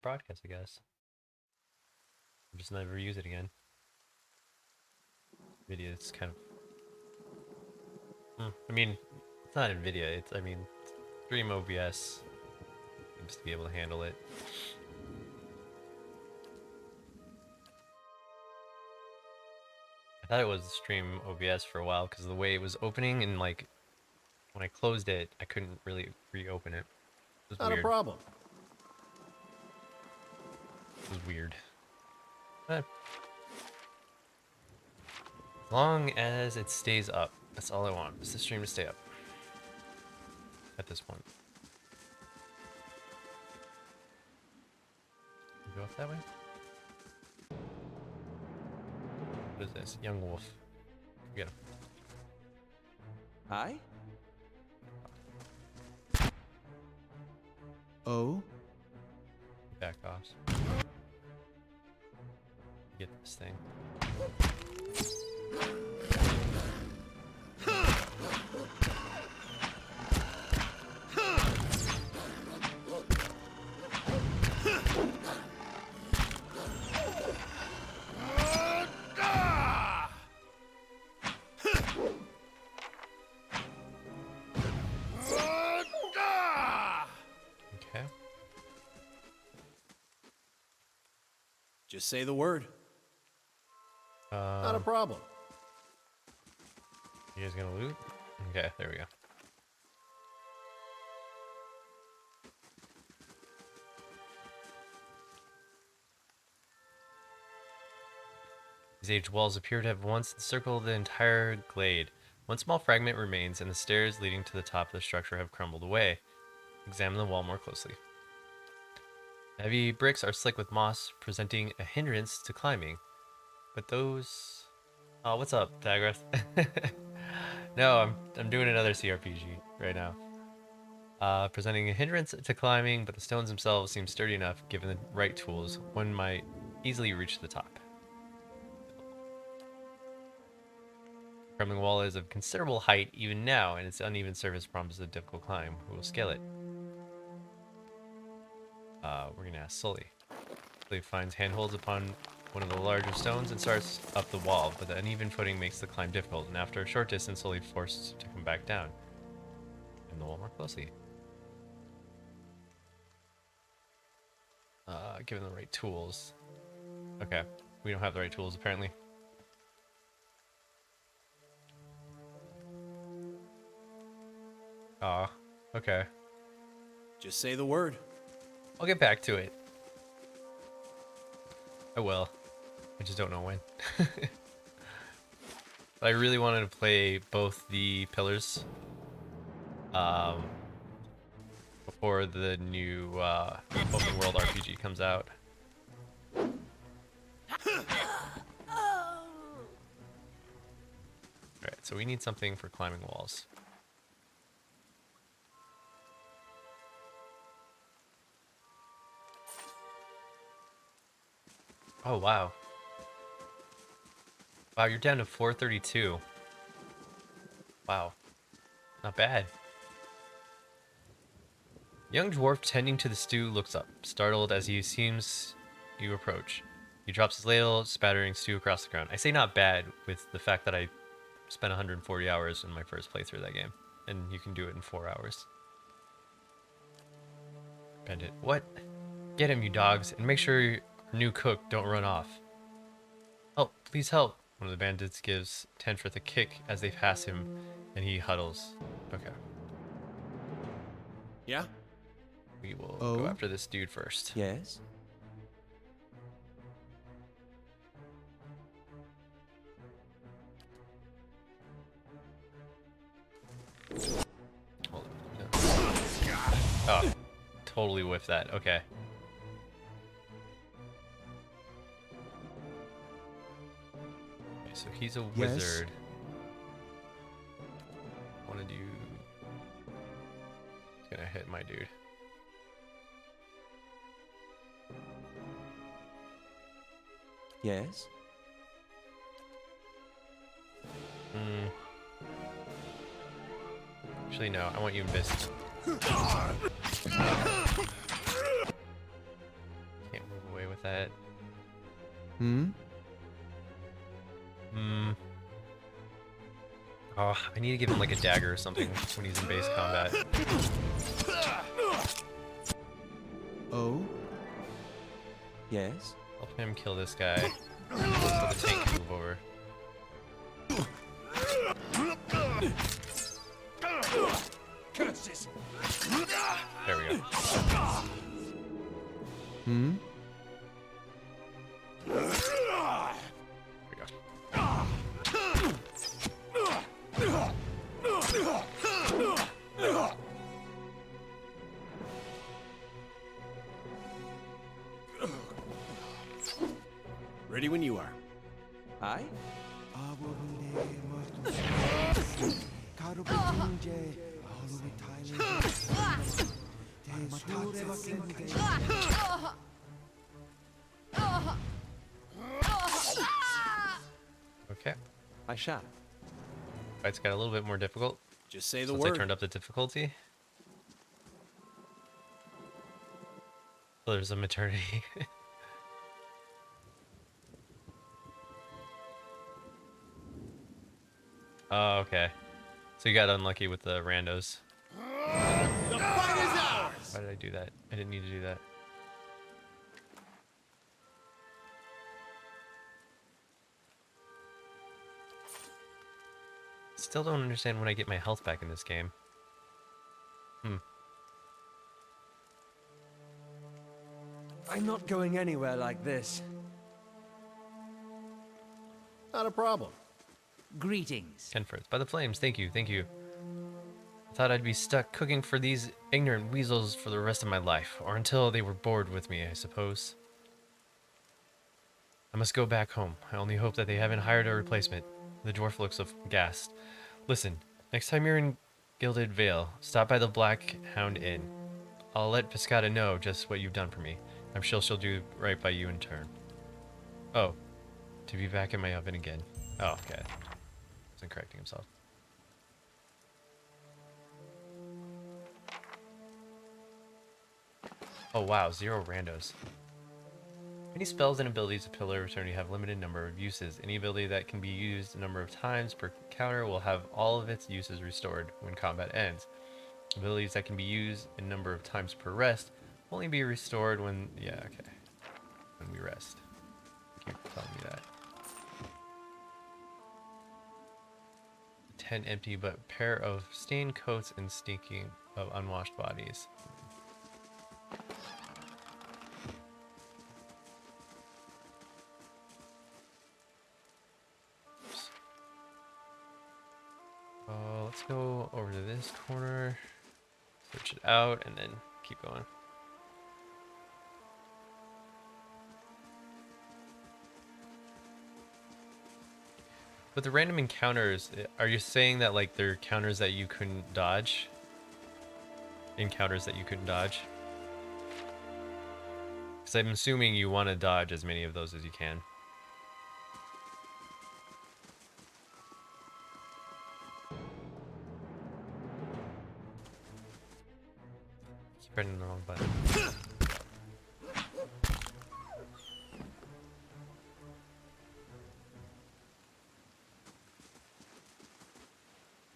broadcast, I guess. Just never use it again. Video, it's kind of. I mean, it's not NVIDIA. I mean, Stream OBS seems to be able to handle it. I thought it was Stream OBS for a while because of the way it was opening, and like when I closed it, I couldn't really reopen it. It was Not weird. a problem. It was weird. But as long as it stays up, that's all I want. Is the stream to stay up. At this point. Go up that way? What is this? Young wolf. Get him. Hi? Oh? Back off. Get this thing. Okay. Just say the word. Not a problem. You guys gonna loot? Okay, there we go. These aged walls appear to have once encircled the entire glade. One small fragment remains, and the stairs leading to the top of the structure have crumbled away. Examine the wall more closely. The heavy bricks are slick with moss, presenting a hindrance to climbing. But those... Oh, what's up, Tagrath? No, I'm doing another CRPG right now. Presenting a hindrance to climbing, but the stones themselves seem sturdy enough. Given the right tools, one might easily reach the top. The crumbling wall is of considerable height even now, and its uneven surface promises a difficult climb. Who will scale it? We're gonna ask Sully. Sully finds handholds upon one of the larger stones and starts up the wall, but the uneven footing makes the climb difficult, and after a short distance, Sully forced to come back down. And the wall more closely. Given the right tools. Okay, we don't have the right tools apparently. Okay. Just say the word. I'll get back to it. I will. I just don't know when. But I really wanted to play both the pillars before the new open world RPG comes out. Alright, so we need something for climbing walls. Oh, wow. Wow, you're down to 432. Wow. Not bad. Young dwarf tending to the stew looks up, startled as he sees you approach. He drops his ladle, spattering stew across the ground. I say not bad with the fact that I spent 140 hours in my first playthrough of that game. And you can do it in 4 hours. Bandit. What? Get him, you dogs, and make sure your new cook don't run off. Help, please help. One of the bandits gives Tenforth a kick as they pass him, and he huddles. Okay. Yeah? We will Oh? go after this dude first. Yes? Hold on. No. Oh, totally whiffed that. Okay. Okay, so he's a Yes? wizard. Want to do... He's gonna hit my dude. Yes? Actually, no. I want you in business. that. Hmm? Hmm. Oh, I need to give him like a dagger or something when he's in base combat. Oh? Yes? Help him kill this guy so the tank can move over. Curses! There we go. Hmm? There we go. Ready when you are. Aye? Okay. I shall. Fight's got a little bit more difficult Just say the since I word. turned up the difficulty. Oh, there's a maternity. Oh, okay. So you got unlucky with the randos. The fight is ours! Why did I do that? I didn't need to do that. Still don't understand when I get my health back in this game. I'm not going anywhere like this. Not a problem. Greetings. Kenforth, by the flames, thank you, thank you. I thought I'd be stuck cooking for these ignorant weasels for the rest of my life, or until they were bored with me, I suppose. I must go back home. I only hope that they haven't hired a replacement. The dwarf looks aghast. Listen, next time you're in Gilded Vale, stop by the Black Hound Inn. I'll let Piscata know just what you've done for me. I'm sure she'll do right by you in turn. Oh, to be back in my oven again. Oh, okay. Wasn't correcting himself. Oh wow, 0 randos. Any spells and abilities of Pillar of Eternity have limited number of uses. Any ability that can be used a number of times per counter will have all of its uses restored when combat ends. Abilities that can be used a number of times per rest will only be restored when... yeah, okay. When we rest. Keep telling me that. Tent empty, but pair of stained coats and stinking of unwashed bodies. Let's go over to this corner, search it out, and then keep going. With the random encounters, are you saying that like they're counters that you couldn't dodge? Encounters that you couldn't dodge? Because I'm assuming you want to dodge as many of those as you can. Keep pressing the wrong button.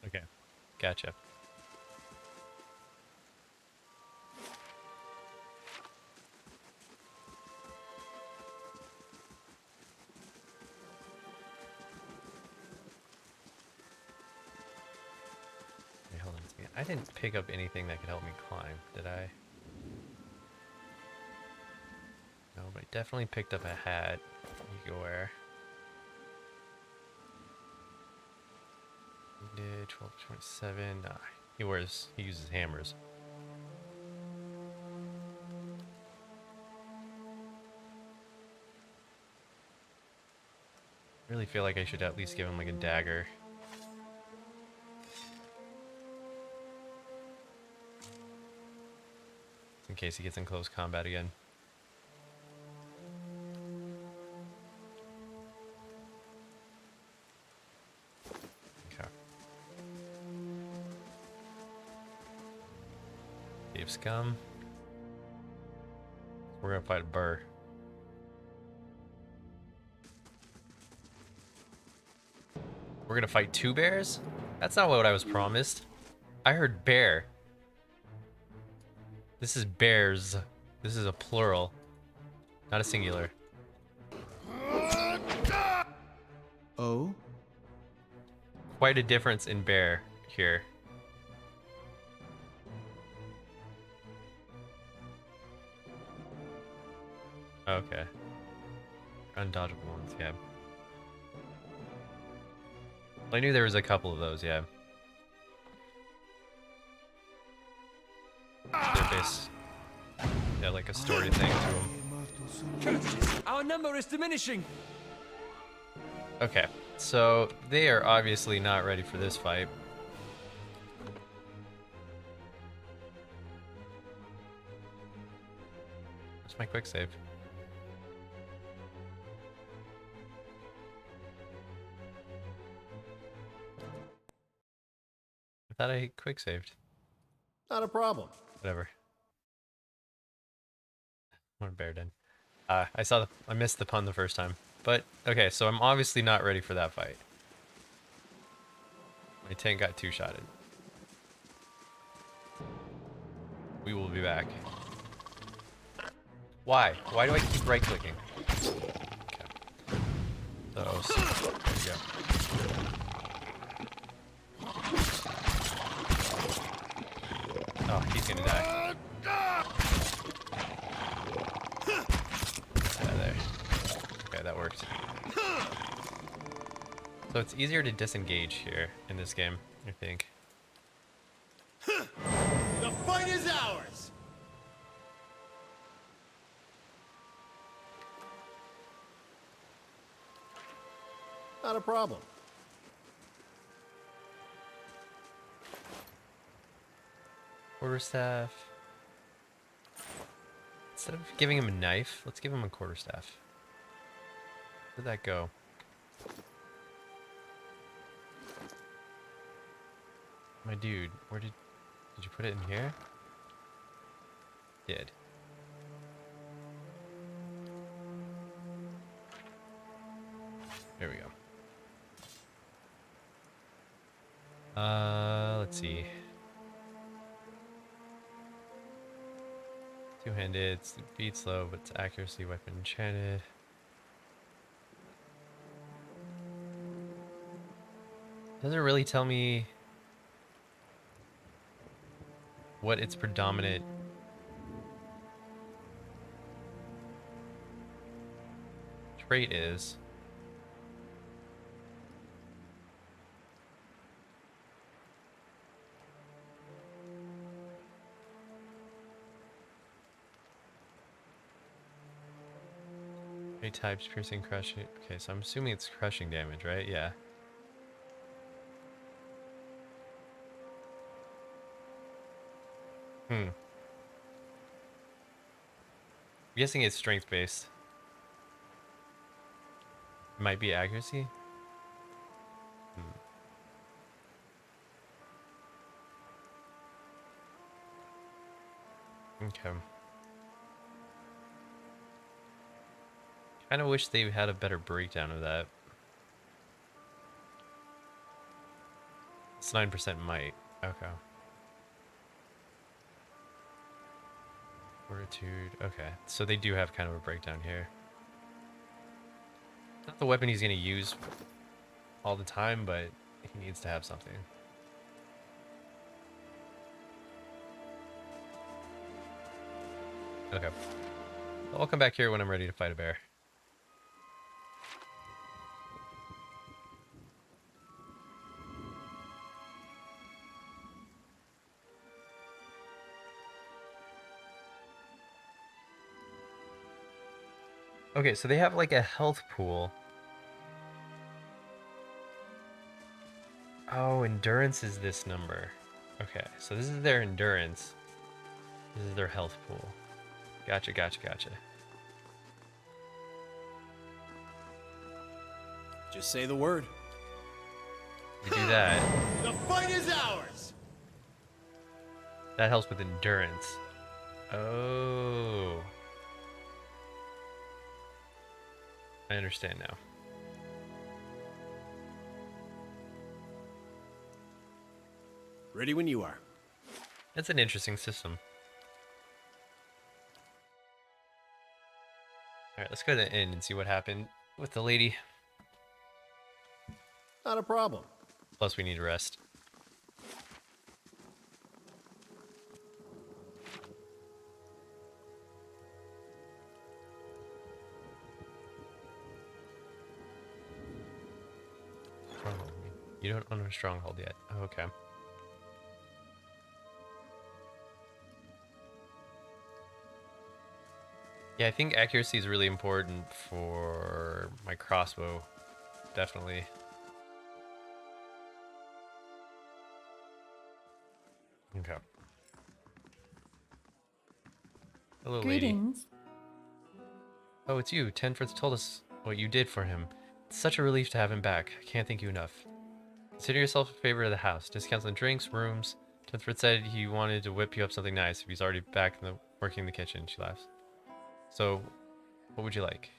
Okay, gotcha. Wait, hold on a second. I didn't pick up anything that could help me climb, did I? No, but I definitely picked up a hat you can wear. Did 12 to 27. Nah, he uses hammers. I really feel like I should at least give him like a dagger. In case he gets in close combat again. Okay. Cave scum. We're gonna fight a burr. We're gonna fight 2 bears? That's not what I was promised. I heard bear. This is bears. This is a plural, not a singular. O. Quite a difference in bear here. Okay. Undodgeable ones, yeah. I knew there was a couple of those, yeah. They're based, yeah, like a story thing to them. Curtis, our number is diminishing. Okay, so they are obviously not ready for this fight. Where's my quick save? I thought I quick saved. Not a problem. Whatever. What a bear den. I missed the pun the first time. But, okay, so I'm obviously not ready for that fight. My tank got 2-shotted. We will be back. Why? Why do I keep right-clicking? Okay. So, there we go. Oh, he's gonna die. Yeah, there. Okay, that worked. So it's easier to disengage here in this game, I think. The fight is ours! Not a problem. Quarterstaff. Instead of giving him a knife, let's give him a quarterstaff. Where'd that go? My dude, where did you put it in here? Did. There we go. Let's see. Two-handed, it's beat slow, but it's accuracy, weapon enchanted. Doesn't really tell me what its predominant trait is. Types, piercing, crushing. Okay, so I'm assuming it's crushing damage, right? Yeah. I'm guessing it's strength based. Might be accuracy. Okay. Kind of wish they had a better breakdown of that. It's 9% might. Okay. Fortitude. Okay. So they do have kind of a breakdown here. Not the weapon he's going to use all the time, but he needs to have something. Okay. I'll come back here when I'm ready to fight a bear. Okay, so they have like a health pool. Oh, endurance is this number. Okay, so this is their endurance. This is their health pool. Gotcha, gotcha, gotcha. Just say the word. We do that. The fight is ours! That helps with endurance. Oh. I understand now. Ready when you are. That's an interesting system. Alright, let's go to the inn and see what happened with the lady. Not a problem. Plus, we need to rest. Stronghold. You don't own a stronghold yet. Oh, okay. Yeah, I think accuracy is really important for my crossbow. Definitely. Okay. Hello, lady. Greetings. Oh, it's you. Tenford told us what you did for him. It's such a relief to have him back. I can't thank you enough. Consider yourself a favor of the house. Discounts on drinks, rooms. Tenford said he wanted to whip you up something nice if he's already back in the working in the kitchen. She laughs. So, what would you like?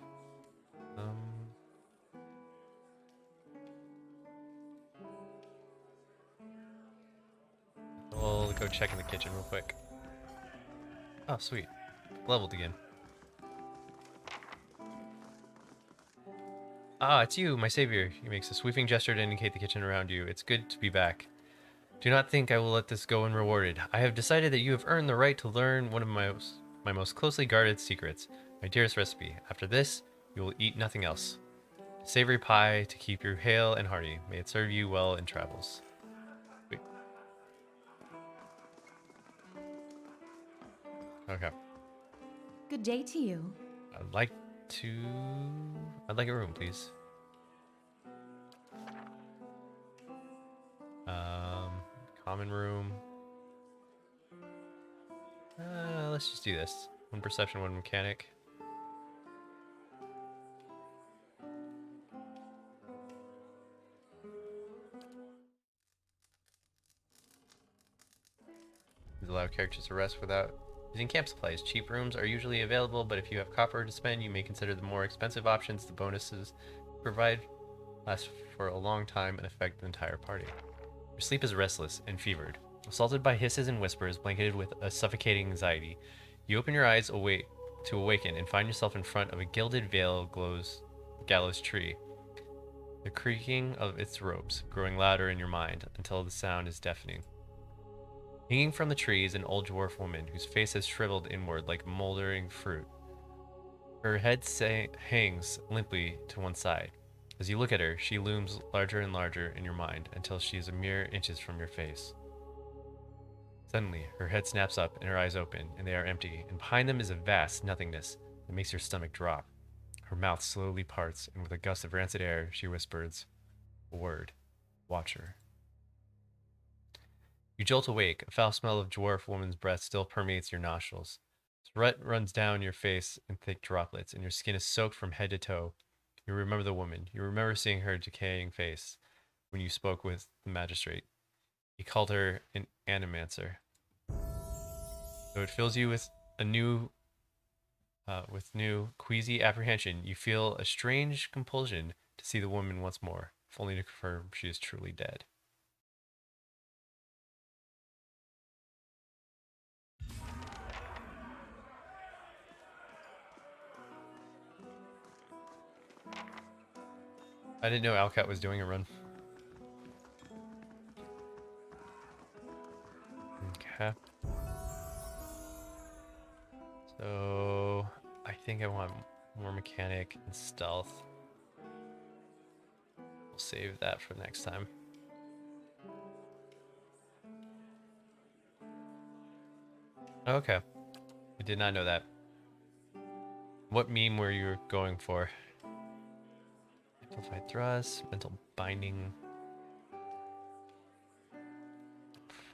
We'll go check in the kitchen real quick. Oh, sweet. Leveled again. Ah, it's you, my savior. He makes a sweeping gesture to indicate the kitchen around you. It's good to be back. Do not think I will let this go unrewarded. I have decided that you have earned the right to learn one of my most closely guarded secrets, my dearest recipe. After this, you will eat nothing else. Savory pie to keep you hale and hearty. May it serve you well in travels. Wait. Okay. Good day to you. I'd like a room, please. Common room. Let's just do this. One perception, one mechanic. These allow characters to rest without using camp supplies. Cheap rooms are usually available, but if you have copper to spend, you may consider the more expensive options. The bonuses provide last for a long time and affect the entire party. Your sleep is restless and fevered. Assaulted by hisses and whispers, blanketed with a suffocating anxiety, you open your eyes to awaken and find yourself in front of a gilded veil gallows tree. The creaking of its ropes growing louder in your mind until the sound is deafening. Hanging from the tree is an old dwarf woman whose face has shriveled inward like moldering fruit. Her head hangs limply to one side. As you look at her, she looms larger and larger in your mind until she is a mere inches from your face. Suddenly, her head snaps up and her eyes open, and they are empty, and behind them is a vast nothingness that makes your stomach drop. Her mouth slowly parts, and with a gust of rancid air, she whispers, a word, Watcher. You jolt awake. A foul smell of dwarf woman's breath still permeates your nostrils. Sweat runs down your face in thick droplets, and your skin is soaked from head to toe. You remember the woman. You remember seeing her decaying face when you spoke with the magistrate. He called her an animancer. So it fills you with new queasy apprehension. You feel a strange compulsion to see the woman once more, if only to confirm she is truly dead. I didn't know Alcat was doing a run. Okay. So I think I want more mechanic and stealth. We'll save that for next time. Okay. I did not know that. What meme were you going for? Amplified thrust, mental binding.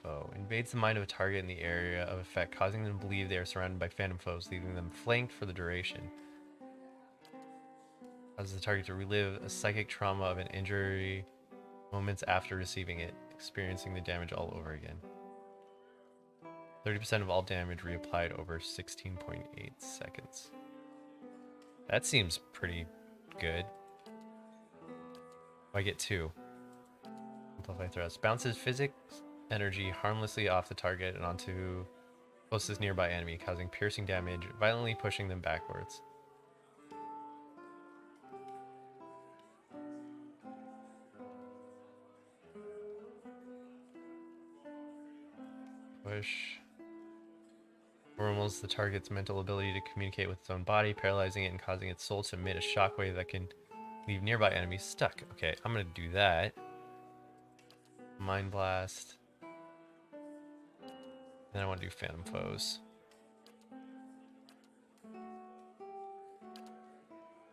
Foe. Invades the mind of a target in the area of effect, causing them to believe they are surrounded by phantom foes, leaving them flanked for the duration. Causes the target to relive a psychic trauma of an injury moments after receiving it, experiencing the damage all over again. 30% of all damage reapplied over 16.8 seconds. That seems pretty good. I get 2. Amplify thrust. Bounces physics energy harmlessly off the target and onto closest nearby enemy, causing piercing damage, violently pushing them backwards. Push. Normals the target's mental ability to communicate with its own body, paralyzing it and causing its soul to emit a shockwave that can leave nearby enemies stuck. Okay, I'm gonna do that. Mind Blast. Then I want to do Phantom Foes.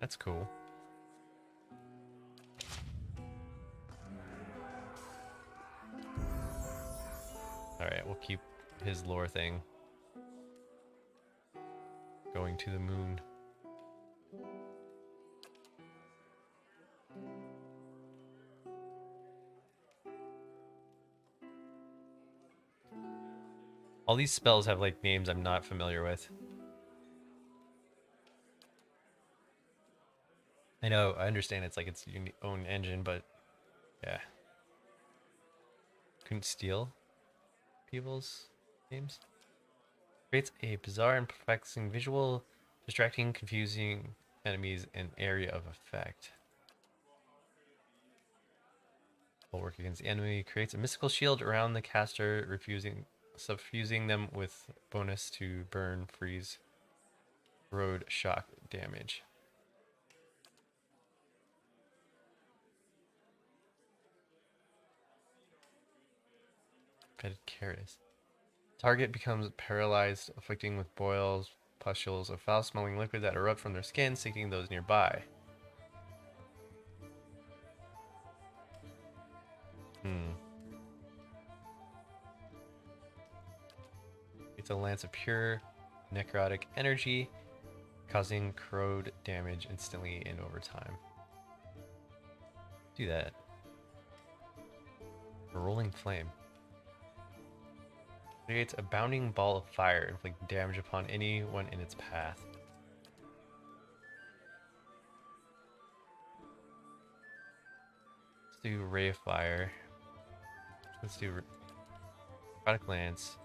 That's cool. Alright, we'll keep his lore thing. Going to the moon. All these spells have like names I'm not familiar with. I know, I understand it's like its own engine, but yeah. Couldn't steal people's names. Creates a bizarre and perplexing visual, distracting, confusing enemies and area of effect. Will work against the enemy. Creates a mystical shield around the caster, suffusing them with bonus to burn, freeze, corrode, shock damage. Fetid Caris. Target becomes paralyzed, afflicting with boils, pustules, a foul-smelling liquid that erupt from their skin, sinking those nearby. It's a lance of pure necrotic energy, causing corrode damage instantly and over time. Do that. A rolling flame. Creates a bounding ball of fire, inflicting damage upon anyone in its path. Let's do Ray of Fire. Let's do Necrotic Lance.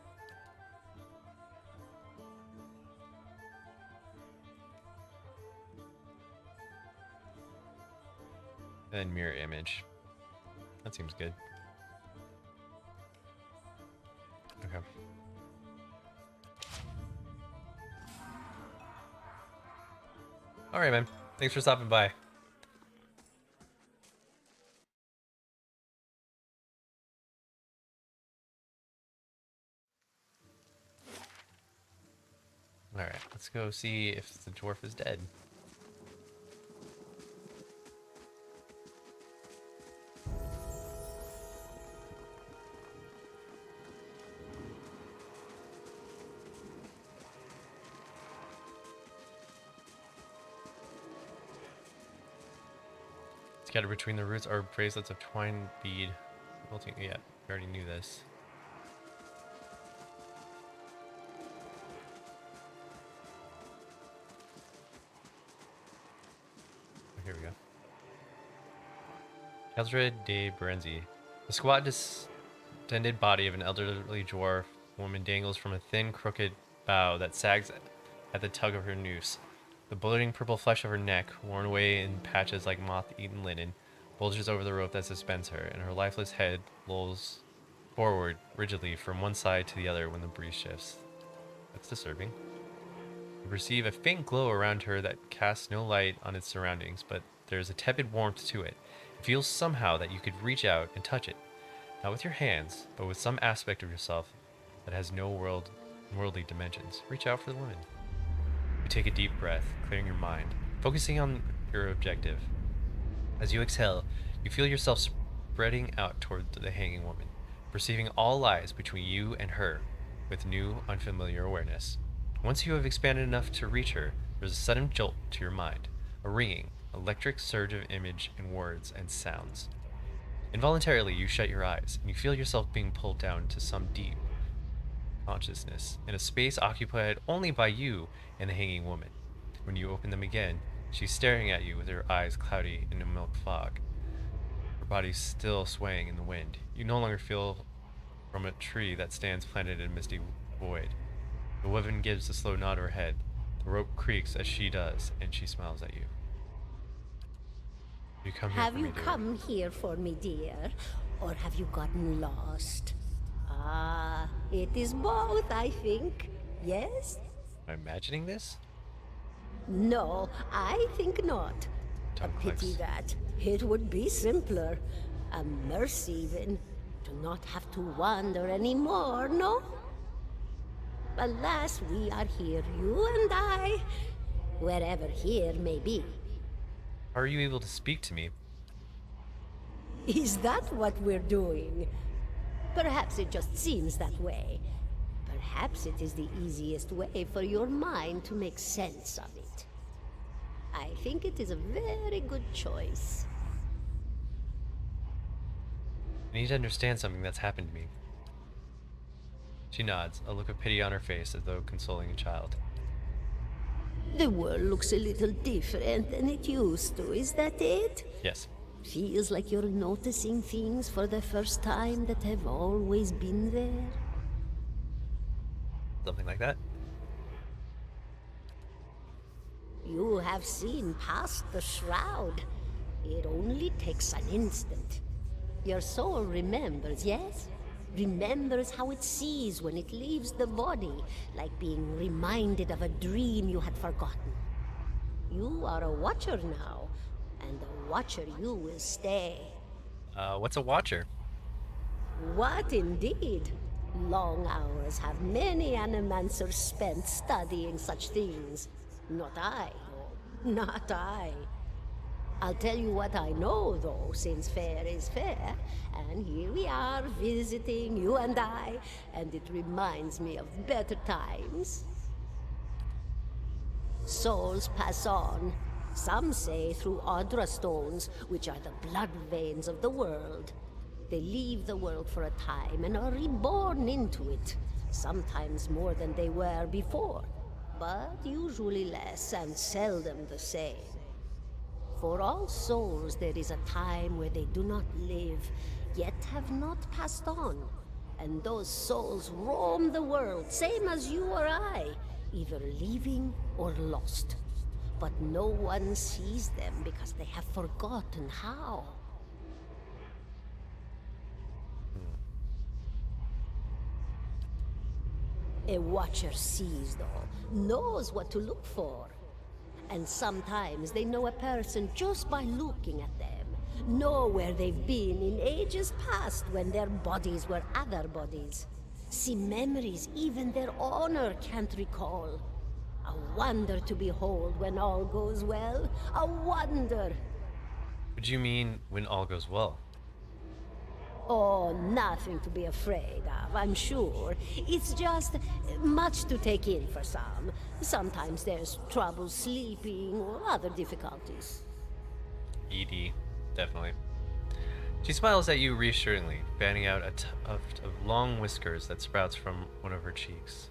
And then Mirror Image. That seems good. Okay. Alright, man. Thanks for stopping by. Alright, let's go see if the dwarf is dead. Scattered between the roots are bracelets of twine bead. Yeah, we already knew this. Oh, here we go. Kelsred de Berenzi. The squat, distended body of an elderly dwarf woman dangles from a thin, crooked bough that sags at the tug of her noose. The bloating purple flesh of her neck, worn away in patches like moth-eaten linen, bulges over the rope that suspends her, and her lifeless head lolls forward rigidly from one side to the other when the breeze shifts. That's disturbing. You perceive a faint glow around her that casts no light on its surroundings, but there's a tepid warmth to it. It feels somehow that you could reach out and touch it, not with your hands, but with some aspect of yourself that has no worldly dimensions. Reach out for the woman. You take a deep breath, clearing your mind, focusing on your objective. As you exhale, you feel yourself spreading out toward the hanging woman, perceiving all lies between you and her with new, unfamiliar awareness. Once you have expanded enough to reach her, there's a sudden jolt to your mind, a ringing, electric surge of image and words and sounds. Involuntarily, you shut your eyes, and you feel yourself being pulled down to some deep consciousness, in a space occupied only by you and the hanging woman. When you open them again, she's staring at you with her eyes cloudy in a milk fog. Her body still swaying in the wind. You no longer feel from a tree that stands planted in a misty void. The woman gives a slow nod of her head. The rope creaks as she does, and she smiles at you. You come here Have for you me, dear. come here for me, dear? Or have you gotten lost? Ah, it is both, I think. Yes? Am I imagining this? No, I think not. A Tongue pity clicks. that. It would be simpler. A mercy, even. To not have to wander anymore, no? Alas, we are here, you and I. Wherever here may be. How are you able to speak to me? Is that what we're doing? Perhaps it just seems that way. Perhaps it is the easiest way for your mind to make sense of it. I think it is a very good choice. I need to understand something that's happened to me. She nods, a look of pity on her face as though consoling a child. The world looks a little different than it used to, is that it? Yes. Feels like you're noticing things for the first time that have always been there. Something like that. You have seen past the shroud. It only takes an instant. Your soul remembers, yes? Remembers how it sees when it leaves the body, like being reminded of a dream you had forgotten. You are a watcher now, and a watcher you will stay. What's a watcher? What indeed? Long hours have many animancers spent studying such things. Not I, no, not I. I'll tell you what I know, though, since fair is fair, and here we are visiting, you and I, and it reminds me of better times. Souls pass on, some say through Audra stones, which are the blood veins of the world. They leave the world for a time and are reborn into it, sometimes more than they were before, but usually less and seldom the same. For all souls there is a time where they do not live, yet have not passed on. And those souls roam the world, same as you or I, either living or lost. But no one sees them because they have forgotten how. A watcher sees, though, knows what to look for. And sometimes they know a person just by looking at them, know where they've been in ages past when their bodies were other bodies. See memories even their honor can't recall. A wonder to behold when all goes well. A wonder! What do you mean when all goes well? Oh, nothing to be afraid of, I'm sure. It's just much to take in for some. Sometimes there's trouble sleeping or other difficulties. ED, definitely. She smiles at you reassuringly, fanning out a tuft of long whiskers that sprouts from one of her cheeks.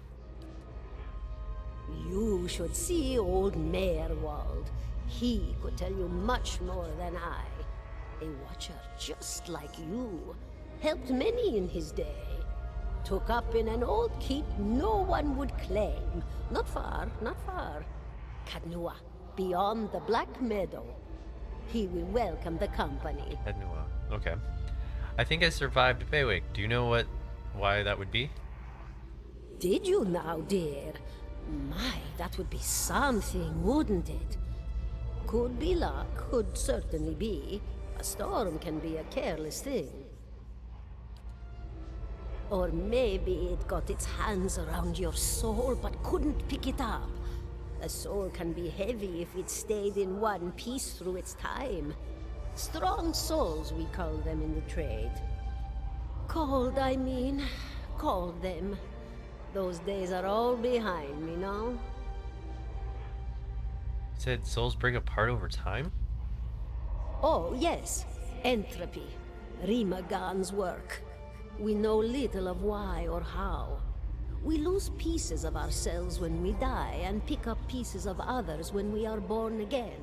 You should see old Merwald. He could tell you much more than I. A watcher just like you. Helped many in his day. Took up in an old keep no one would claim. Not far, not far. Kadnua, beyond the Black Meadow. He will welcome the company. Ednua. Okay. I think I survived Baywake. Do you know why that would be? Did you now, dear? My, that would be something, wouldn't it? Could be luck, could certainly be. A storm can be a careless thing. Or maybe it got its hands around your soul but couldn't pick it up. A soul can be heavy if it stayed in one piece through its time. Strong souls, we call them in the trade. Cold, I mean. Called them. Those days are all behind me now. Said souls break apart over time? Oh, yes. Entropy. Rimagan's work. We know little of why or how. We lose pieces of ourselves when we die and pick up pieces of others when we are born again,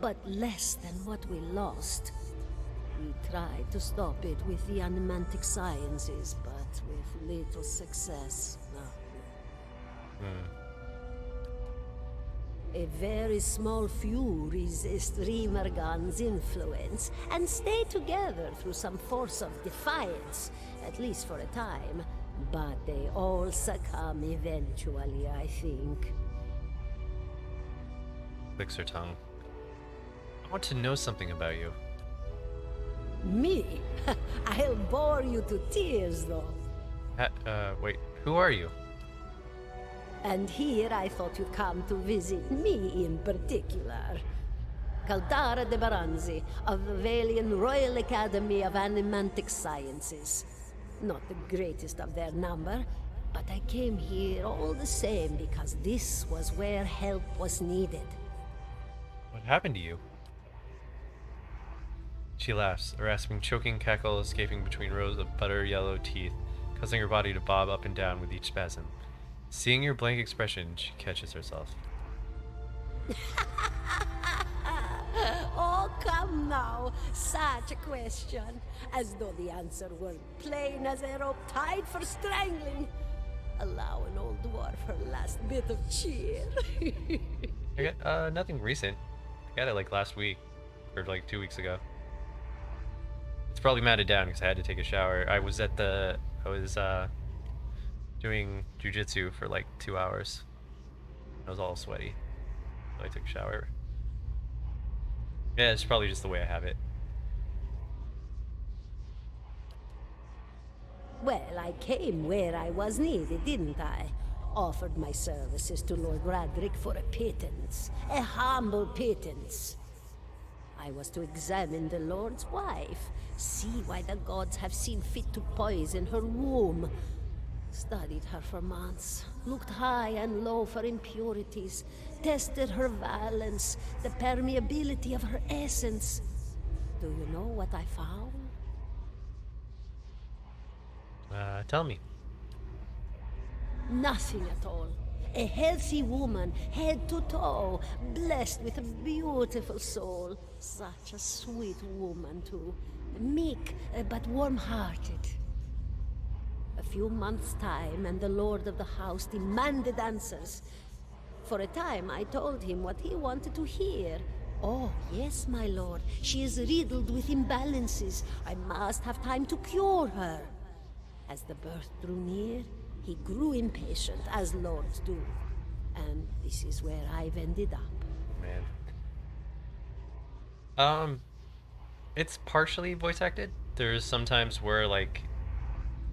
but less than what we lost. We tried to stop it with the animantic sciences, but with little success. A very small few resist Remergan's influence and stay together through some force of defiance, at least for a time. But they all succumb eventually, I think. Licks her tongue. I want to know something about you. Me? I'll bore you to tears, though. Wait, who are you? And here I thought you'd come to visit me in particular. Caldara de Baranzi, of the Valian Royal Academy of Animantic Sciences. Not the greatest of their number, but I came here all the same because this was where help was needed. What happened to you? She laughs, a rasping, choking cackle escaping between rows of butter yellow teeth, causing her body to bob up and down with each spasm. Seeing your blank expression, she catches herself. Oh, come now. Such a question. As though the answer were plain as a rope tied for strangling. Allow an old dwarf her last bit of cheer. I got, nothing recent. I got it like last week, or like 2 weeks ago. It's probably matted down because I had to take a shower. I was doing jujitsu for like 2 hours. I was all sweaty, so I took a shower. Yeah, it's probably just the way I have it. Well, I came where I was needed, didn't I? Offered my services to Lord Radric for a pittance. A humble pittance. I was to examine the Lord's wife, see why the gods have seen fit to poison her womb. Studied her for months, looked high and low for impurities, tested her valence, the permeability of her essence. Do you know what I found? Tell me. Nothing at all. A healthy woman, head to toe, blessed with a beautiful soul. Such a sweet woman, too. Meek, but warm-hearted. A few months' time, and the lord of the house demanded answers. For a time, I told him what he wanted to hear. Oh, yes, my lord. She is riddled with imbalances. I must have time to cure her. As the birth drew near, he grew impatient, as lords do. And this is where I've ended up. Man. It's partially voice acted. There's sometimes where, like,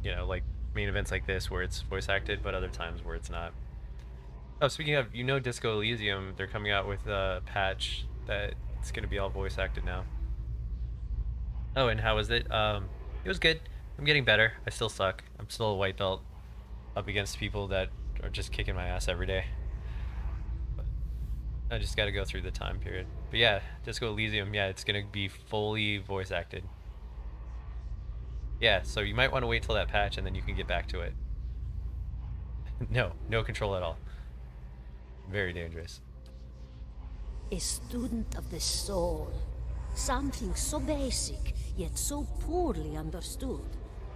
you know, like main events like this where it's voice acted, but other times where it's not. Oh, speaking of, you know, Disco Elysium, they're coming out with a patch that it's going to be all voice acted now. Oh, and how was it? It was good. I'm getting better. I still suck. I'm still a white belt up against people that are just kicking my ass every day. But I just got to go through the time period. But yeah, Disco Elysium, yeah, it's going to be fully voice acted. Yeah, so you might want to wait till that patch and then you can get back to it. No control at all. Very dangerous. A student of the soul. Something so basic, yet so poorly understood.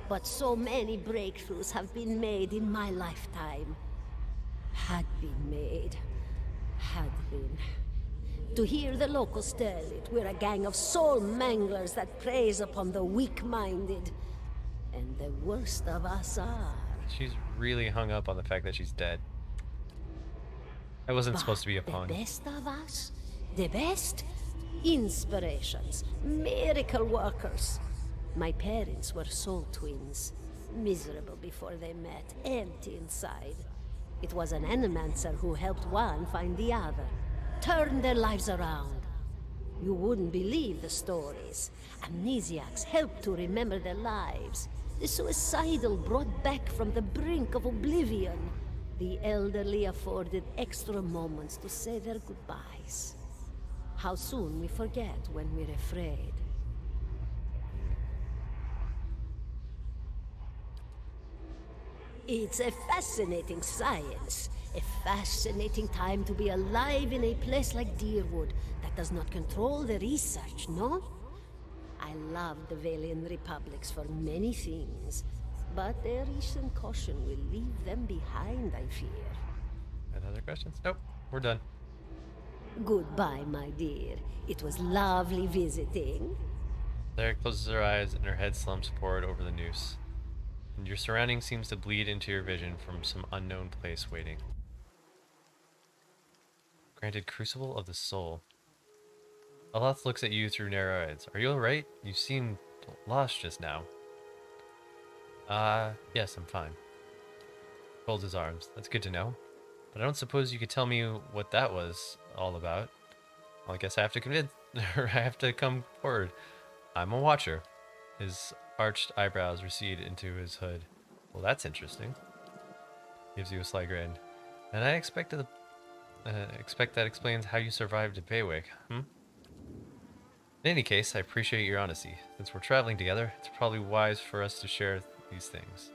But so many breakthroughs have been made in my lifetime. Had been made. Had been. To hear the locals tell it, we're a gang of soul manglers that preys upon the weak-minded. And the worst of us are... She's really hung up on the fact that she's dead. That wasn't supposed to be a pun. The best of us? The best? Inspirations. Miracle workers. My parents were soul twins. Miserable before they met, empty inside. It was an animancer who helped one find the other. Turned their lives around. You wouldn't believe the stories. Amnesiacs helped to remember their lives. The suicidal brought back from the brink of oblivion. The elderly afforded extra moments to say their goodbyes. How soon we forget when we're afraid. It's a fascinating science. A fascinating time to be alive in a place like Deerwood that does not control the research, no? I love the Valian Republics for many things, but their recent caution will leave them behind, I fear. Any other questions? Nope. We're done. Goodbye, my dear. It was lovely visiting. Sarah closes her eyes and her head slumps forward over the noose. And your surrounding seems to bleed into your vision from some unknown place waiting. Granted Crucible of the Soul. Aloth looks at you through narrow eyes. Are you alright? You seemed lost just now. Yes, I'm fine. Folds his arms. That's good to know. But I don't suppose you could tell me what that was all about. Well, I guess I have to convince, or I have to come forward. I'm a watcher. His arched eyebrows recede into his hood. Well, that's interesting. Gives you a sly grin. And I expect that explains how you survived at Baywick, hmm? In any case, I appreciate your honesty. Since we're traveling together, it's probably wise for us to share these things.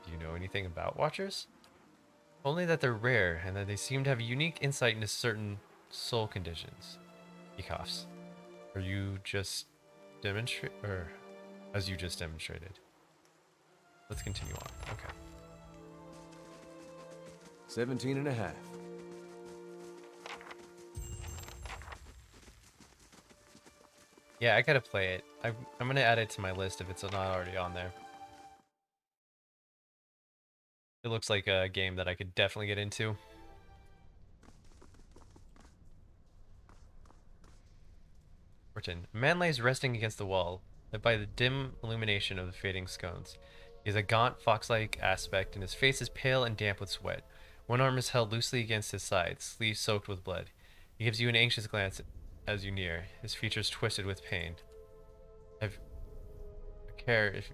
Do you know anything about Watchers? Only that they're rare, and that they seem to have a unique insight into certain soul conditions. He coughs. Are you just as you just demonstrated? Let's continue on. Okay. 17 and a half. Yeah, I gotta play it. I'm gonna add it to my list if it's not already on there. It looks like a game that I could definitely get into. Orton. A man lays resting against the wall, lit by the dim illumination of the fading scones. He has a gaunt, fox-like aspect, and his face is pale and damp with sweat. One arm is held loosely against his side, sleeve soaked with blood. He gives you an anxious glance as you near, his features twisted with pain. Have care if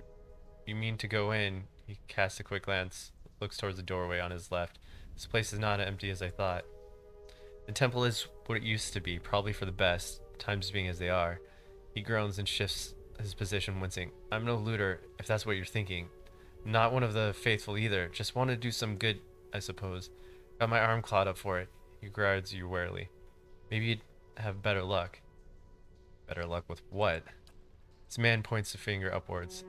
you mean to go in. He casts a quick glance, looks towards the doorway on his left. This place is not as empty as I thought. The temple is what it used to be, probably for the best, times being as they are. He groans and shifts his position, wincing. I'm no looter, if that's what you're thinking. Not one of the faithful either. Just want to do some good, I suppose. Got my arm clawed up for it. He regards you warily. Maybe you'd have better luck. Better luck with what? This man points a finger upwards.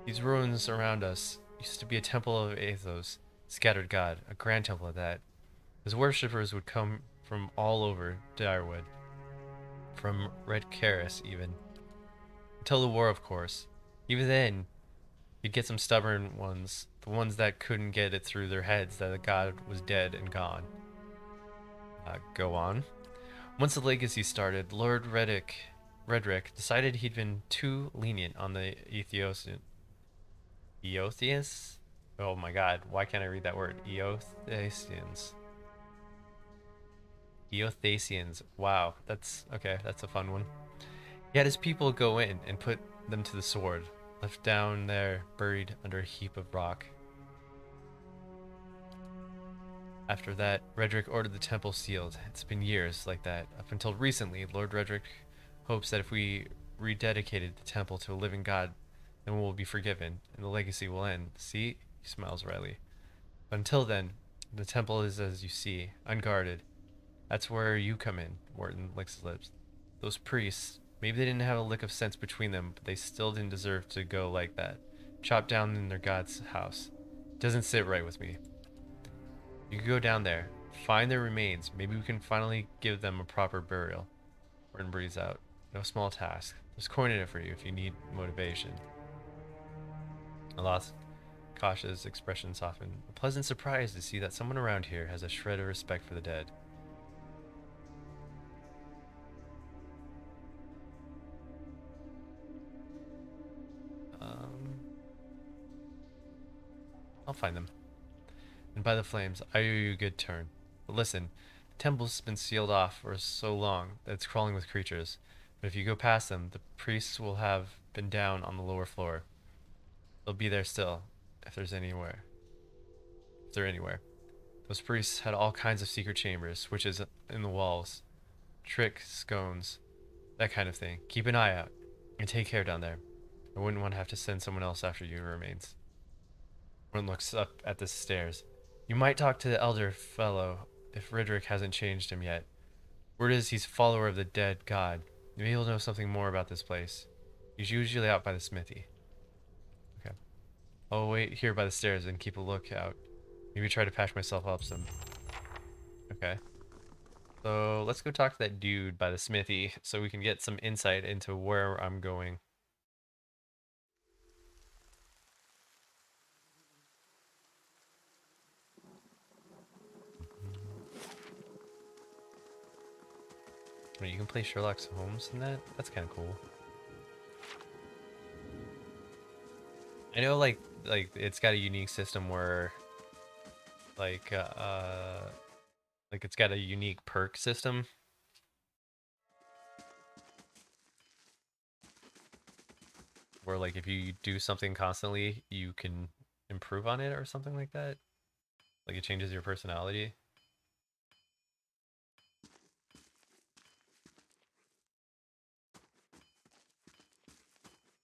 These ruins around us used to be a temple of Athos, scattered god, a grand temple at that. His worshippers would come from all over Direwood, from Red Karis even. Until the war, of course. Even then, you'd get some stubborn ones, the ones that couldn't get it through their heads that the god was dead and gone. Go on. Once the legacy started, Lord Redrick decided he'd been too lenient on the Eothians? Oh my god, why can't I read that word? Eothasians. Wow, that's okay, that's a fun one. He had his people go in and put them to the sword, left down there, buried under a heap of rock. After that, Redrick ordered the temple sealed. It's been years like that. Up until recently, Lord Redrick hopes that if we rededicated the temple to a living god, then we'll be forgiven, and the legacy will end. See? He smiles wryly. But until then, the temple is as you see, unguarded. That's where you come in, Wharton licks his lips. Those priests, maybe they didn't have a lick of sense between them, but they still didn't deserve to go like that. Chopped down in their god's house. Doesn't sit right with me. You can go down there, find their remains. Maybe we can finally give them a proper burial. Wharton breathes out. No small task. There's coin in it for you if you need motivation. Aloth's cautious expression softened. A pleasant surprise to see that someone around here has a shred of respect for the dead. I'll find them. And by the flames, I owe you a good turn. But listen, the temple's been sealed off for so long that it's crawling with creatures. But if you go past them, the priests will have been down on the lower floor. They'll be there still, if there's anywhere. If they're anywhere. Those priests had all kinds of secret chambers, switches in the walls, trick scones, that kind of thing. Keep an eye out, and take care down there. I wouldn't want to have to send someone else after your remains. One looks up at the stairs. You might talk to the elder fellow if Redrick hasn't changed him yet. Word is he's a follower of the dead god. Maybe he'll know something more about this place. He's usually out by the smithy. Okay. I'll wait here by the stairs and keep a lookout. Maybe try to patch myself up some. Okay. So let's go talk to that dude by the smithy so we can get some insight into where I'm going. Wait, you can play Sherlock Holmes in that? That's kind of cool. I know like it's got a unique system where like it's got a unique perk system. Where like if you do something constantly, you can improve on it or something like that. Like it changes your personality.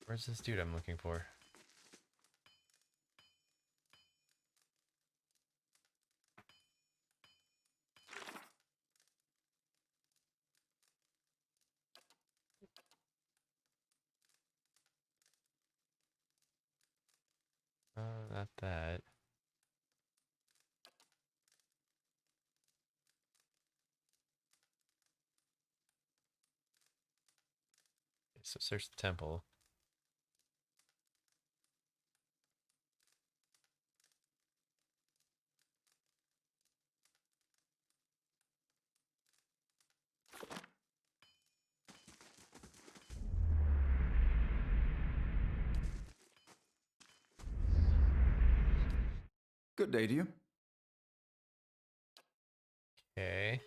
Where's this dude I'm looking for? Not that. Okay, so search the temple. Good day to you. Okay.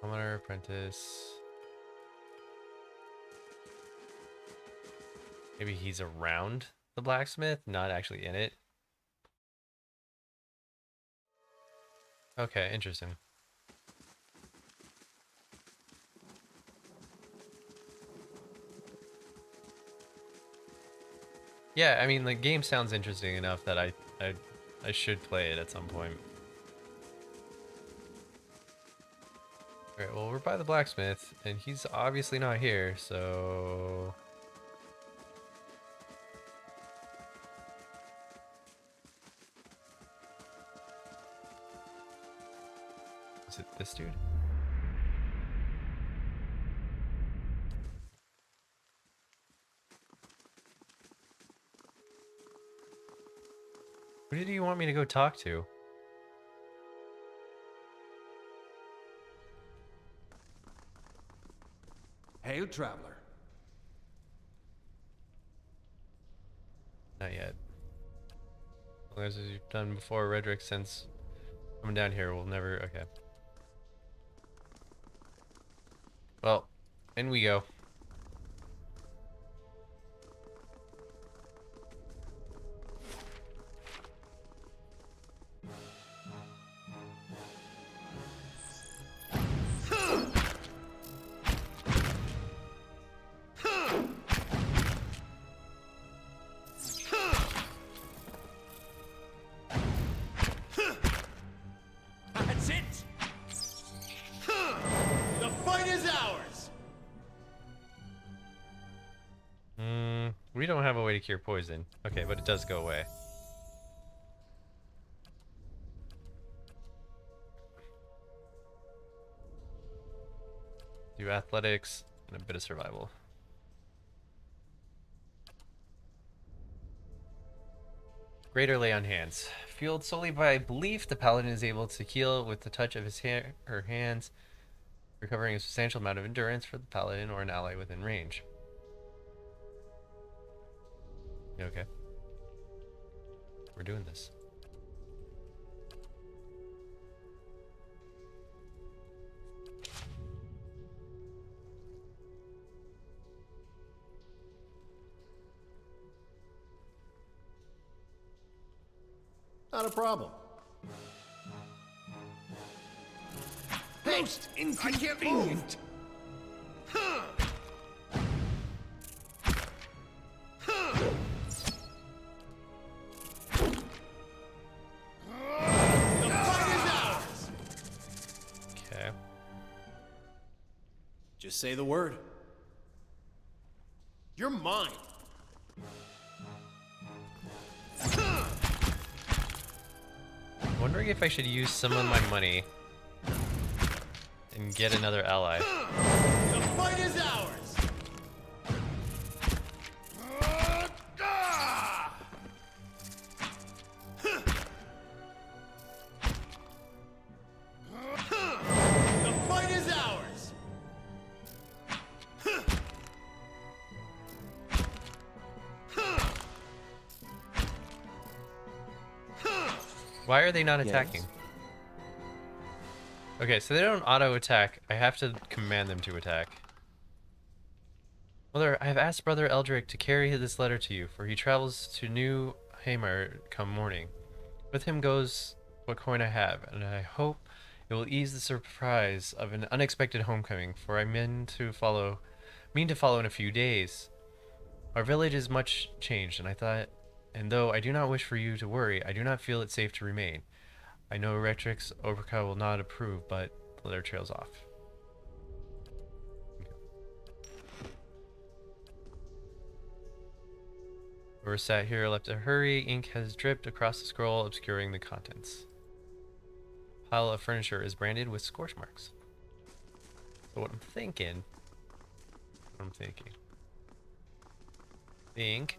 Commoner, apprentice. Maybe he's around the blacksmith, not actually in it. Okay, interesting. Yeah, I mean, the game sounds interesting enough that I should play it at some point. Alright, well, we're by the blacksmith, and he's obviously not here, so... Is it this dude? Who did you want me to go talk to? Hail, traveler. Not yet. As long as you've done before, Redrick, since coming down here, we'll never... Okay. Well, in we go. That's it! The fight is ours! We don't have a way to cure poison. Okay, but it does go away. Do athletics and a bit of survival. Greater Lay on Hands. Fueled solely by belief, the paladin is able to heal with the touch of his her hands, recovering a substantial amount of endurance for the paladin or an ally within range. You okay? We're doing this. Not a problem. Most inconvenient! The fight is ours! Okay. Just say the word. You're mine. Wondering if I should use some of my money and get another ally. The fight is ours. The fight is ours. Why are they not Yes. attacking? Okay, so they don't auto-attack. I have to command them to attack. Mother, I have asked Brother Eldrick to carry this letter to you, for he travels to New Hamar come morning. With him goes what coin I have, and I hope it will ease the surprise of an unexpected homecoming, for I mean to follow in a few days. Our village is much changed, and though I do not wish for you to worry, I do not feel it safe to remain. I know Retrix Overka will not approve, but the letter trails off. We're sat here, left to hurry. Ink has dripped across the scroll, obscuring the contents. Pile of furniture is branded with scorch marks. So what I'm thinking, think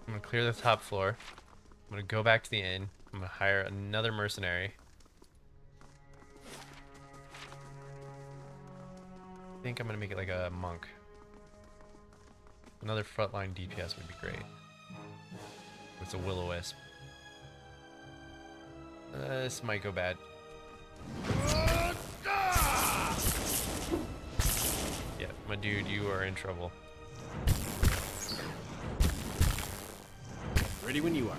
I'm gonna clear the top floor. I'm gonna go back to the inn. I'm gonna hire another mercenary. I think I'm gonna make it like a monk. Another frontline DPS would be great. With a will-o-wisp. This might go bad. Yeah, my dude, you are in trouble. Ready when you are.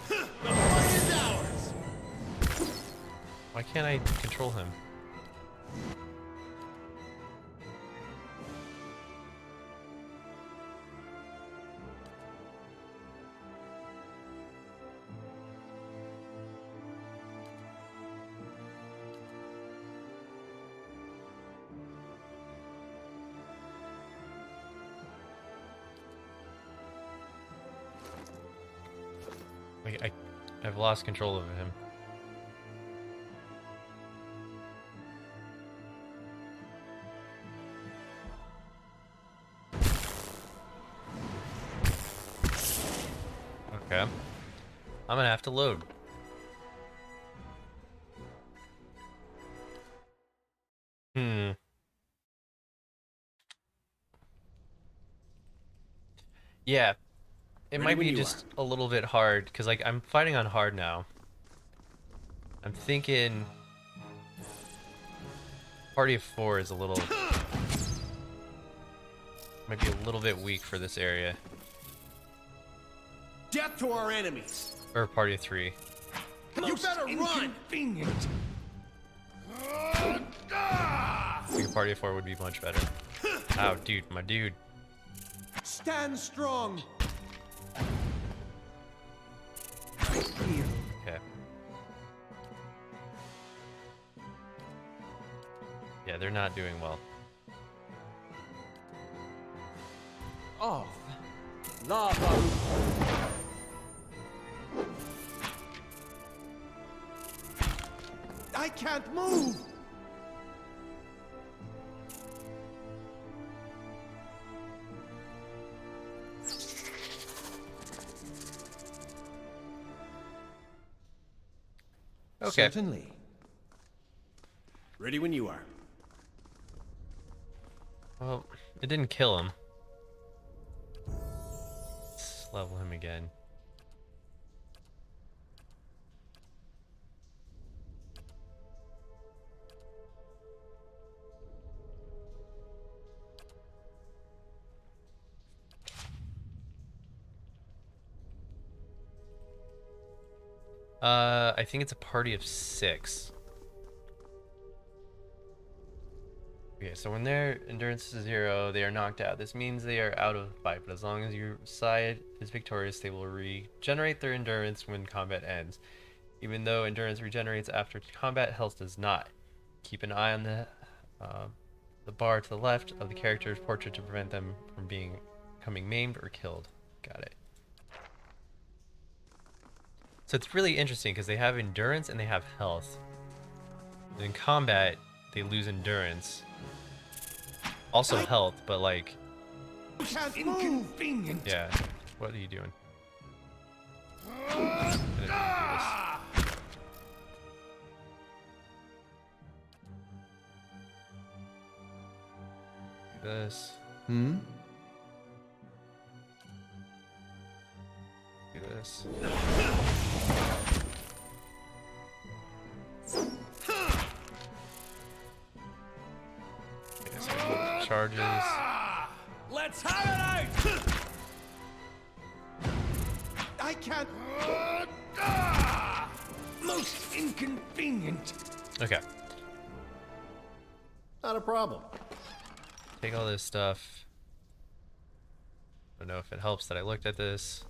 The fight is ours. Why can't I control him? Like I've lost control of him. Okay. I'm gonna have to load. Yeah. It Ready might when be you just a little bit hard, because like I'm fighting on hard now. I'm thinking party of 4 is a little might be a little bit weak for this area. Death to our enemies. Or party of 3. You better run. Inconvenient. I think a party of 4 would be much better. Ow, dude, my dude. Stand strong. Okay. Yeah, they're not doing well. Off. Lava. I can't move. Okay. Certainly. Ready when you are. Well, it didn't kill him. Let's level him again. I think it's a party of 6. Okay, so when their endurance is 0, they are knocked out. This means they are out of the fight, but as long as your side is victorious, they will regenerate their endurance when combat ends. Even though endurance regenerates after combat, health does not. Keep an eye on the bar to the left of the character's portrait to prevent them from becoming maimed or killed. Got it. So it's really interesting because they have endurance and they have health. In combat, they lose endurance. Also health, but like... Inconvenient. Yeah. What are you doing? I didn't mean to do this. Do this. Hmm? Do this. Okay, so charges. Let's have it out! I can't. Most inconvenient. Okay. Not a problem. Take all this stuff. I don't know if it helps that I looked at this.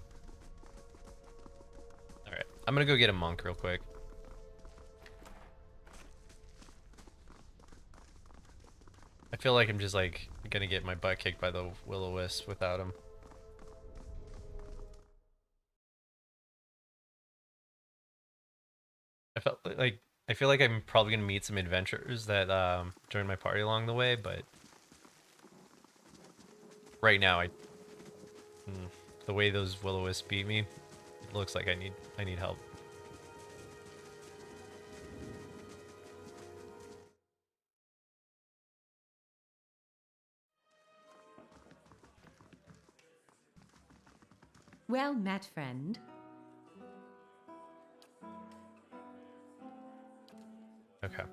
Alright, I'm gonna go get a monk real quick. I feel like I'm just like gonna get my butt kicked by the will-o-wisp without him. I feel like I'm probably gonna meet some adventurers that join my party along the way, but right now the way those will-o-wisps beat me, it looks like I need help. Well met, friend. Okay.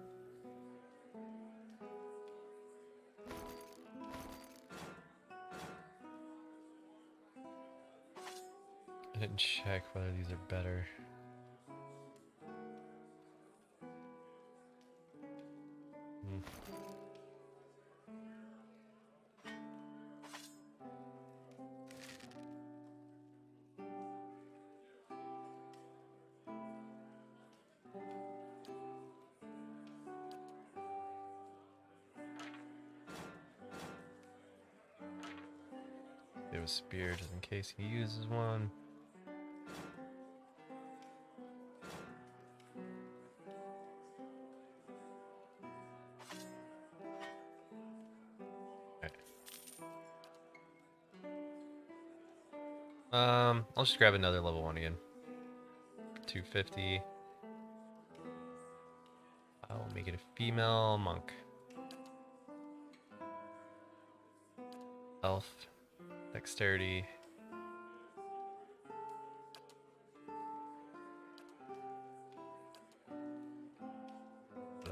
I didn't check whether these are better. They have a spear just in case he uses one. I'll just grab another level 1 again. 250. I'll make it a female monk. Elf. Dexterity.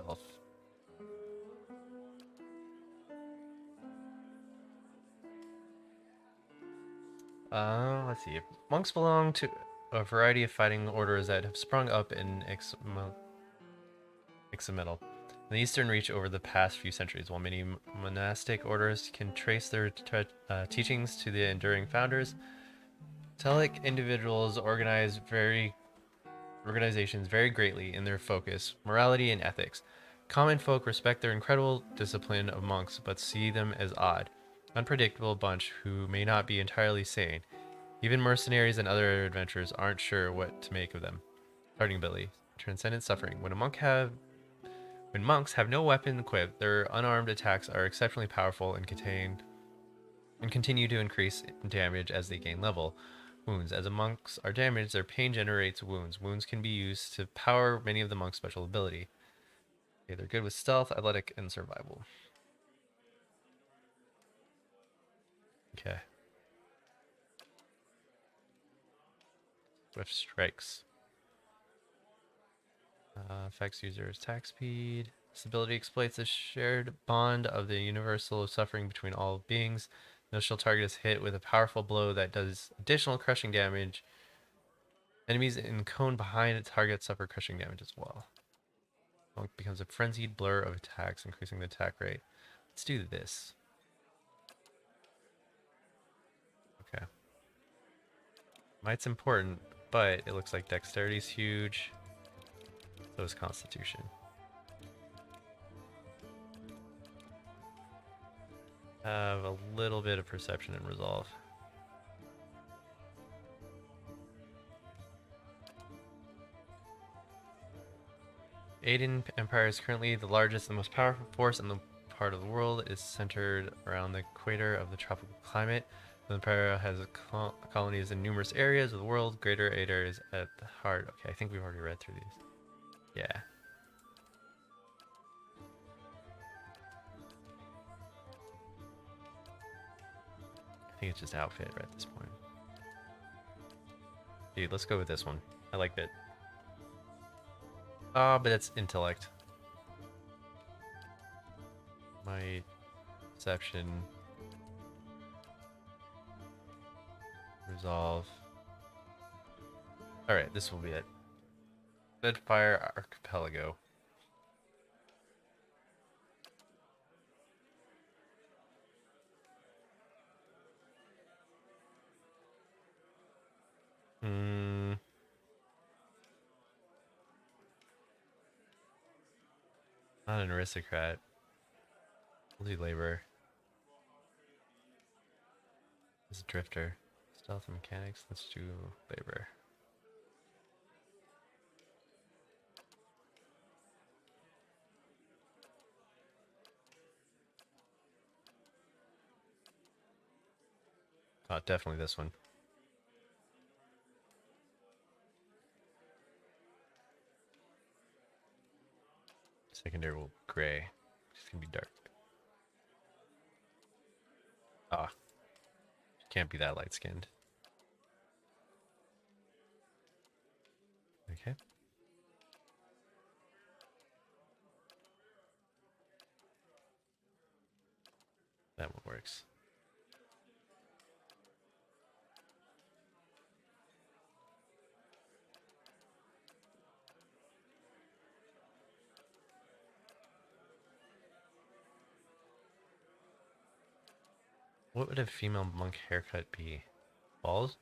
Elf. Let's see. Monks belong to a variety of fighting orders that have sprung up in Ixametal, in the Eastern Reach over the past few centuries. While many monastic orders can trace their teachings to the enduring founders, Telic individuals organizations vary greatly in their focus, morality, and ethics. Common folk respect their incredible discipline of monks, but see them as odd, unpredictable bunch who may not be entirely sane. Even mercenaries and other adventurers aren't sure what to make of them. Starting ability: Transcendent Suffering. When monks have no weapon equipped, their unarmed attacks are exceptionally powerful and continue to increase in damage as they gain level. Wounds. As the monks are damaged, their pain generates wounds. Wounds can be used to power many of the monks' special ability. Okay, they're good with stealth, athletic, and survival. Okay. Swift strikes. Affects users' attack speed. This ability exploits the shared bond of the universal suffering between all beings. No shield target is hit with a powerful blow that does additional crushing damage. Enemies in cone behind a target suffer crushing damage as well. Monk becomes a frenzied blur of attacks, increasing the attack rate. Let's do this. Okay. Might's important, but it looks like dexterity's huge. So is constitution. Have a little bit of perception and resolve. Aiden Empire is currently the largest and most powerful force in the part of the world. It is centered around the equator of the tropical climate. The Empire has colonies in numerous areas of the world. Greater Ader is at the heart. Okay, I think we've already read through these. Yeah. I think it's just outfit right at this point. Dude, let's go with this one. I like that. Ah, but it's intellect. My perception. Resolve. Alright, this will be it. Deadfire Archipelago. Not an aristocrat. We'll do labor. This is drifter. Stealth and mechanics. Let's do labor. Oh, definitely this one. Secondary will gray. It's gonna be dark. Ah. Can't be that light skinned. Okay. That one works. What would a female monk haircut be? Balls?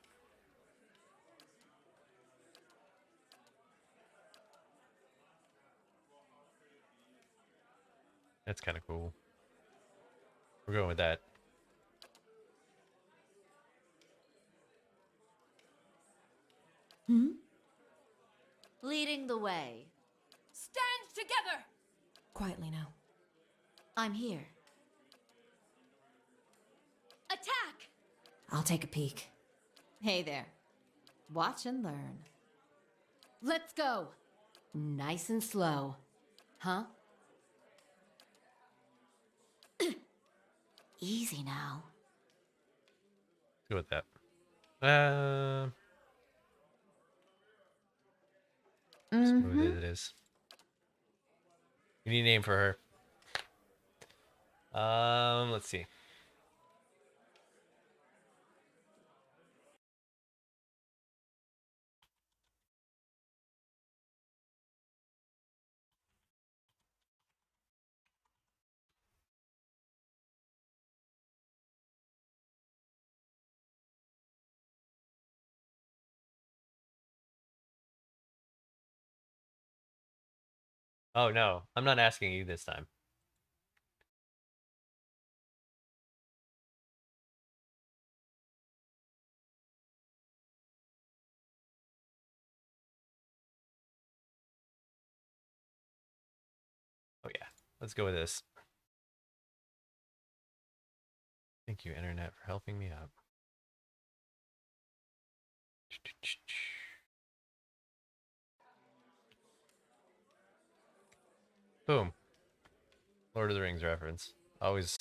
That's kind of cool. We're going with that. Leading the way. Stand together! Quietly now. I'm here. Attack! I'll take a peek. Hey there. Watch and learn. Let's go! Nice and slow. Huh? Easy now. Let's go with that. Smooth as it is. We need a name for her. Let's see. Oh no, I'm not asking you this time. Oh yeah, let's go with this. Thank you, Internet, for helping me out. Boom. Lord of the Rings reference. Always